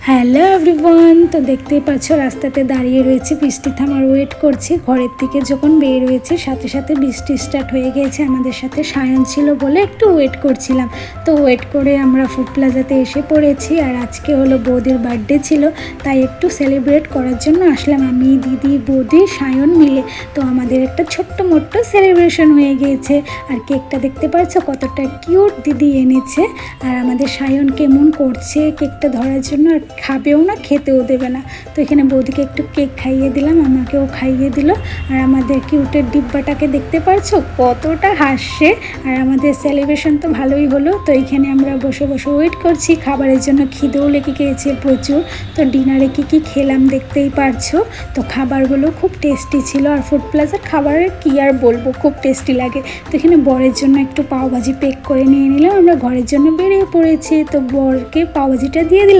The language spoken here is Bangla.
হ্যালো এভরিওয়ান, তো দেখতেই পাচ্ছ রাস্তাতে দাঁড়িয়ে রয়েছে, বৃষ্টি থামার ওয়েট করছি। ঘরের থেকে যখন বের হয়েছে সাথে সাথে বৃষ্টি স্টার্ট হয়ে গিয়েছে। আমাদের সাথে সায়ন ছিল বলে একটু ওয়েট করছিলাম। তো ওয়েট করে আমরা ফুড প্লাজাতে এসে পড়েছি। আর আজকে হলো বৌদির বার্থডে ছিল, তাই একটু সেলিব্রেট করার জন্য আসলাম আমি, দিদি, বৌদি, সায়ন মিলে। তো আমাদের একটা ছোট্ট মোট্ট সেলিব্রেশন হয়ে গিয়েছে। আর কেকটা দেখতে পাচ্ছ কতটা কিউট দিদি এনেছে। আর আমাদের সায়ন কেমন করছে কেকটা ধরার জন্য, আর খাবেও না, খেতেও দেবে না। তো এখানে বৌদিকে একটু কেক খাইয়ে দিলাম, আমাকেও খাইয়ে দিল। আর আমাদের কিউটের ডিব্বাটাকে দেখতে পারছো কতটা হাসছে। আর আমাদের সেলিব্রেশন তো ভালোই হলো। তো এখানে আমরা বসে বসে ওয়েট করছি খাবারের জন্য। খিদেও লেগে গিয়েছে প্রচুর। তো ডিনারে কি খেলাম দেখতেই পারছো। তো খাবারগুলো খুব টেস্টি ছিল। আর ফুড প্লাজার খাবারের কি আর বলবো, খুব টেস্টি লাগে। তো এখানে বরের জন্য একটু পাওভাজি পেক করে নিয়ে নিলাম। আমরা ঘরের জন্য বেরিয়ে পড়েছি। তো বরকে পাওভাজিটা দিয়ে দিলাম।